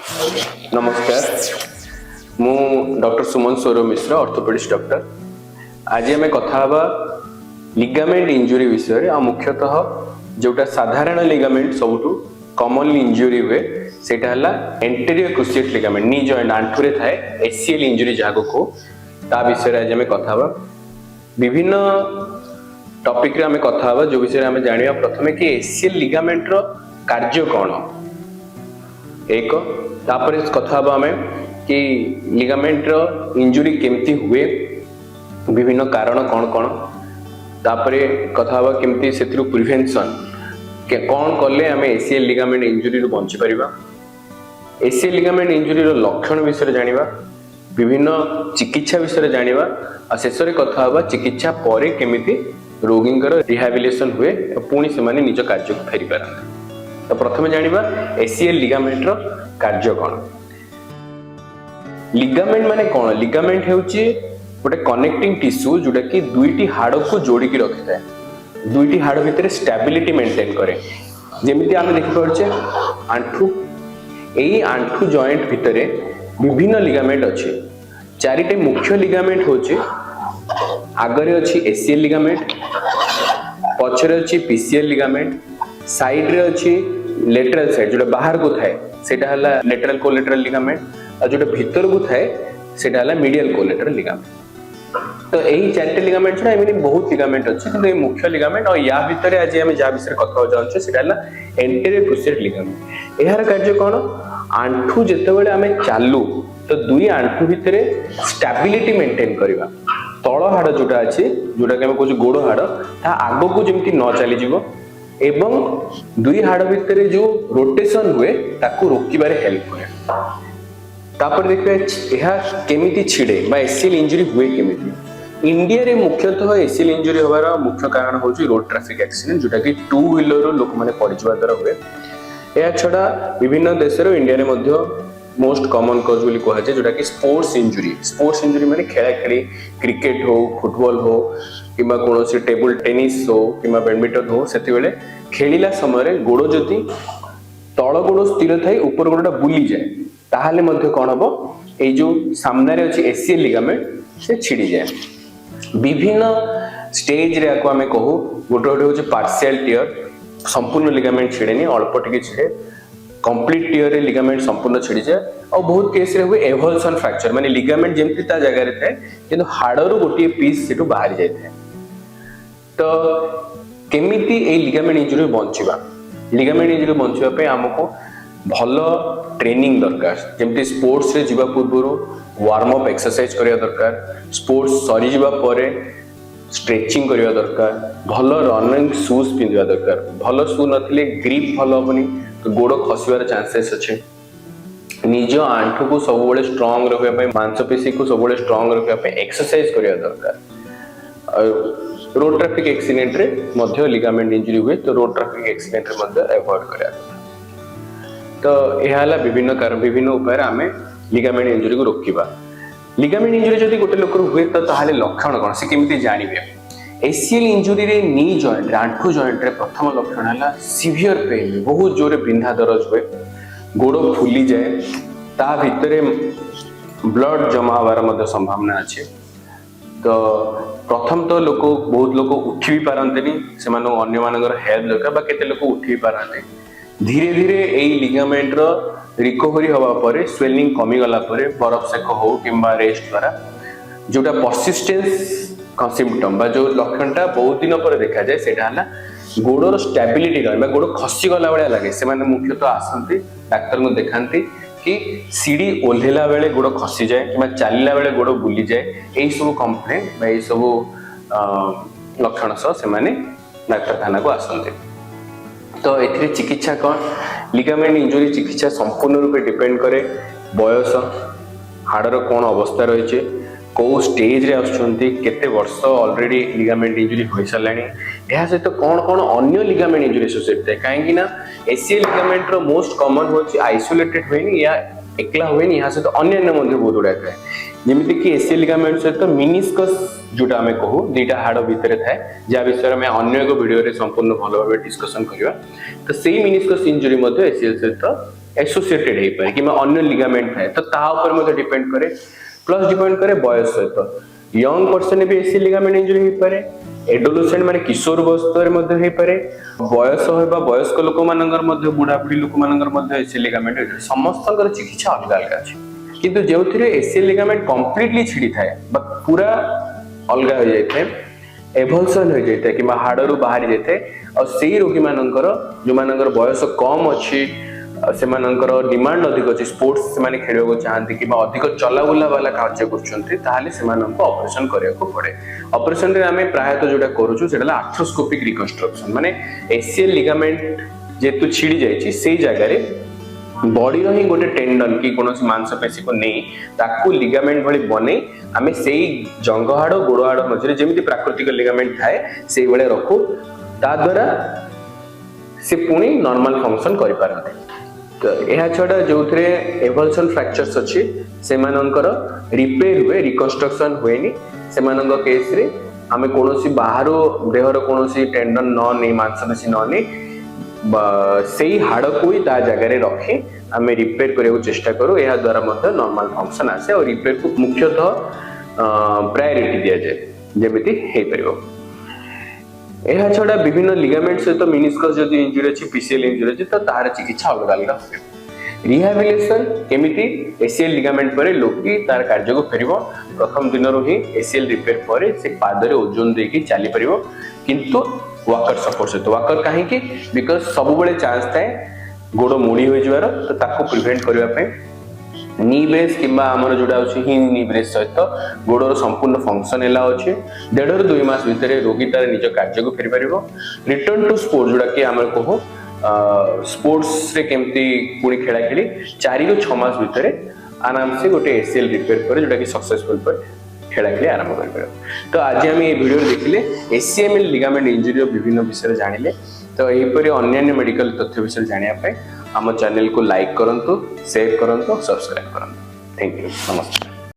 नमस्कार, मु डॉक्टर सुमन सौरभ मिश्र, orthopaedist doctor. आज आम कथा लिगामेंट इंजुरी विषय आ मुख्यतः जोटा साधारण लिगामेंट सबुठु कॉमनली इंजुरी हुए सेटा हला एंटीरियर क्रुशिएट लिगामेंट नी जॉइंट आंठू रे थाए एसीएल इंजुरी जागो को ता विषय आज आम कथा विभिन्न टॉपिक रे आम कथा जो विषय आम जानिया प्रथमे कि एसीएल लिगामेंट रो कार्य कोन एक तापर कथा आम कि लिगामेंट रो इंजुरी केमती हुए विभिन्न कारण कौन कौन तापर कथा केमती सेतिरु प्रिवेंशन के कौन कले आम एसीएल लिगामेंट इंजुरी बंची परिबा। एसीएल लिगामेंट इंजुरी रो लक्षण विषय जानिबा, विभिन्न चिकित्सा विषय जानिबा आ शेष रे कथा होबा चिकित्सा परे केमिति रोगींकर रिहैबिलिटेशन हुए पुणी से माने निज कार्य को फेरी पारंते। तो प्रथमे जानिबा एसीएल लिगामेंट रो कार्य कोन। लिगामेंट माने कोन? लिगामेंट हेउची गोटे कनेक्टिंग टिश्यू जोटा कि दुईटी हाड़ को जोड़ी की रखि थाए, दुईटी हाड़ भितर स्टेबिलिटी मेंटेन करे। जेमिति आमे देखि परछे आंठू, एई आंठू जॉइंट भितरे विभिन्न लिगामेंट अछि। चारिटे मुख्य लिगामेंट होचे, आगरे अछि एसीएल लिगामेंट, पछरे अछि पीसीएल लिगामेंट, साइड रे अछि लेटरल साइड जोटा बाहर को थाए सेटा हला लेटरल कोलेटरल लिगामेंट, और जोटा भीतर को थाए सेटा हला मीडियल कोलेटरल लिगामेंट। तो एही चारटे लिगामेंट छडा एमिनि बहुत लिगामेंट अछि, किंतु ए मुख्य लिगामेंट और या भितरे आज हम जा विषय कथा जाउछे सेटा हला एंटीरियर क्रुशिएट लिगामेंट। एहार कार्य कोन? आंठू जेते बेले आमे चालू तो दुई आंठू भितरे स्टेबिलिटी मेंटेन करबा। तळ हाड़ जोटा अछि जोटा कि हम कहू गोड़ हाड़ ता आगो को जेमति न चली जिवो एवं दुई हाड़ भितरे जो रोटेशन हुए ताको रोकिबारे हेल्प करे। तापर देखबे एहा केमिति छिडे बा एसीएल इंजुरी हुए केमिति। इंडिया रे मुख्यतः एसीएल इंजुरी होबार मुख्य कारण होची रोड ट्रैफिक एक्सीडेंट जोटा कि टू व्हीलर रो लोक माने पडिजवा द्वारा हुए। या छडा विभिन्न देश रो इंडिया रे मध्य मोस्ट कॉमन कॉज बोली कहा जाय जोटा कि स्पोर्ट्स इंजुरी। स्पोर्ट्स इंजुरी माने खेला खेली क्रिकेट हो, फुटबॉल हो किबा कोनोसी टेबल टेनिस हो किबा बैडमिंटन हो, सेति बेले खेलिला समय रे गोड़ जति तळ गोड़ स्थिर थाई ऊपर गोड़टा बुली जाय ताहाले मध्य कोन हबो ए जो सामने रे अछि एसीएल लिगामेंट से छिड़ी जाय। विभिन्न स्टेज रे आको हमें कहू गोटे गोटे होछि पार्शियल टियर, संपूर्ण लिगामेंट छिड़ेनी, अल्प टिके छिड़े, कंप्लीट टियर रे लिगामेंट संपूर्ण छिड़ी जाय, और बहुत केस रे हुए एवोल्यूशन फ्रैक्चर माने लिगामेंट जेमति ता जगह रे थाए किंतु हाड़रो गोटे पीस सेटु बाहर जाय थाए। तो केमिति ए लिगामेंट इंजुरी बंचिबा? लिगामेंट इंजुरी बंचिबा पे हमको भलो ट्रेनिंग दरकार। जेमति स्पोर्ट्स रे जिबा पूर्वरो वार्म अप एक्सरसाइज करिया दरकार, स्पोर्ट्स सरी जिबा परे स्ट्रेचिंग करिया दरकार, भलो रनिंग शूज पिंदिया दरकार। भलो शू नथिले ग्रिप भलो होनी तो गोड़ खसिबार चांसेस अछि। निज आंठू को सब बेले स्ट्रांग रखिया पे, मांसपेशी को सब बेले स्ट्रांग रखिया पे एक्सरसाइज करिया दरकार। रोड ट्रैफिक एक्सीडेंट रे मध्य लिगामेंट इंजुरी हुए तो रोड ट्रैफिक एक्सीडेंट रे मध्य अवॉइड करिया। तो एहाला विभिन्न कारण विभिन्न उपाय आमे लिगामेंट इंजुरी को रोकिबा। लिगामेंट इंजुरी जदि गोटे लोक हुए तो ताहाले लक्षण कोन से केमिति जानिबे? एसीएल इंजुरी रे नी जॉइंट आंठू जॉइंट रे प्रथम लक्षण हला सीवियर पेन, बहुत जोरे बिंधा दरज हुए, गोड़ फुली जाए, ता भितरे ब्लड जमा होवार मध्य संभावना अछि। तो प्रथम तो लोक बहुत लोक उठी भी पारंतेनी, से मानो अन्य मानकर हेल्प दरकार बा केते लोक उठी भी पारंते। धीरे धीरे एई लिगामेंट रो रिकवरी होवा परे स्वेलिंग कमी गला परे बरफ सेक हो किंबा रेस्ट द्वारा जोटा परसिस्टेंस का सिम्पटम बा जो लक्षणटा बहुत दिन पर देखा जाए सेटा हला गोड़र स्टेबिलिटी रहबा, गोड़ खसी गला बेले लागे। से माने मुख्यतः आसंती डाक्टर को देखांती कि सीढ़ी ओल्हेला बेले गोड़ खसी जाए किंबा चलिला बेले गोड़ बुली जाए, एई सब कंप्लेंट बा एई सब लक्षण सह से माने डाक्तरखाना को आसंती। तो एथिरे चिकित्सा कौन? लिगामेंट इंजुरी चिकित्सा संपूर्ण रूपे डिपेंड करे बयस, हाड़र कौन अवस्था रही, को स्टेज रे आछंती, केते वर्ष ऑलरेडी लिगामेंट इंजुरी होई सलानी, एहा सहित कौन कौन अन्य लिगामेंट इंजुरी एसोसिएटेड थाए। काहेकि ना एसीएल लिगामेंट रो मोस्ट कॉमन होची आइसोलेटेड होइनी या एकला होइनी, एहा सहित अन्य मध्य बहुत उड़ा थाए। जेमिति कि एसीएल लिगामेंट सहित मिनिस्कस जोटा आमे कहू दुईटा हाड़ भितर थाए, जा विषय में अन्य एक वीडियो रे संपूर्ण भलो भाबे डिस्कशन करिवा। तो सेही मिनिस्कस इंजुरी मध्य एसीएल सहित एसोसिएटेड हे पारे कि अन्य लिगामेंट थाए तो ता ऊपर मते डिपेंड करे प्लस डिपेंड करे बयस सहित यंग पर्सन भी एसीएल लिगामेंट इंजरी हे पारे एडोलेसेंट माने किशोर अवस्था मध्ये हे पारे बयस होबा वयस्क लोक मानकर मध्ये बुढ़ा बुढ़ी लोक मानकर मध्ये एसीएल लिगामेंट समस्तकर चिकित्सा अलग अलग अछि किंतु जेउथिरे एसीएल लिगामेंट कंप्लीटली छिड़ी थाए बा पूरा अलग हो जाय थाए एवोल्यूशन हो जाय थाए कि हाड़रू बाहरी जाय थाए और सेही रोगी मानकर जो मानकर बयस कम अछि से मानकर डिमांड अधिक अछि स्पोर्ट्स से माने खेलियो चाहନ୍ତି कि अधिक चलाबुला वाला कार्य करछन्ती ताहाले से मानको ऑपरेशन करिया को पड़े ऑपरेशन रे हमें प्रायतः जोटा करूछु सेडा आर्थ्रोस्कोपिक रिकंस्ट्रक्शन माने एसीएल लिगामेंट जेतु छिड़ी जायछि सेही जगह रे बॉडी रो ही गोटे टेंडन कि कोनोसी मांसपेशी को नै ताकू लिगामेंट भली बने हमें सेही जंग हाड़ गोड़ हाड़ मझरे जेमिति प्राकृतिक लिगामेंट थाए सेही बळे रखू ता द्वारा से पुणी नॉर्मल फंक्शन करि पारते तो यह छड़ा जो एवोल्यूशन फ्रैक्चर्स अच्छी से रिपेयर हुए रिकंस्ट्रक्शन हुए से केस रे आमे कोनोसी बाहर देहर कोनोसी टेंडन न नहीं मांसपेशी न नहीं सेही हाड़ को ही ता जगह रे रखी आमे रिपेयर करने चेष्टा करूँ यह द्वारा मतलब नॉर्मल फंक्शन आसे और रिपेयर को मुख्यतः प्रायोरिटी दिया जाए जेमिति हे परिबो यह छड़ा विभिन्न लिगामेंट सहित मिनिस्कस जदि इंजुरी अछि पीसीएल इंजुरी अछि तो तार चिकित्सा अलग अलग होय रिहैबिलिटेशन केमिति एसीएल लिगामेंट परे लोकी तार कार्य को फेरिबो प्रथम दिन रो ही एसीएल रिपेयर परे से पाद रे ओजन देकी चली परिबो किंतु वॉकर सपोर्ट से तो वॉकर काहे कि बिकॉज़ सब बेले चांस थाए गोड़ मोड़ी होई जवार तो ताको प्रिवेंट करबा पे नी ब्रेस किंबा हमर जोडा अछि हि नी ब्रेस सहित गोडर संपूर्ण फंक्शन एला अछि 1.5 ରୁ 2 मास भितरे रोगी तार निज कार्य को फेरि परिबो रिटर्न टू स्पोर्ट जोडा कि हमर कहो स्पोर्ट्स रे केमती पुणी खेला खेली 4 ରୁ 6 मास भितरे आराम से गोटे एसीएल रिपेयर करे जोडा कि सक्सेसफुल पर खेला खेली आरंभ कर परिबो तो आज हम ए वीडियो देखिले एसीएमएल लिगामेंट इंजरी विभिन्न विषय जानिले तो एहीपरि अन्य मेडिकल तथ्य विषय जानिया पे हम चैनल को लाइक करंतु शेयर करंतु सब्सक्राइब करंतु थैंक यू नमस्कार।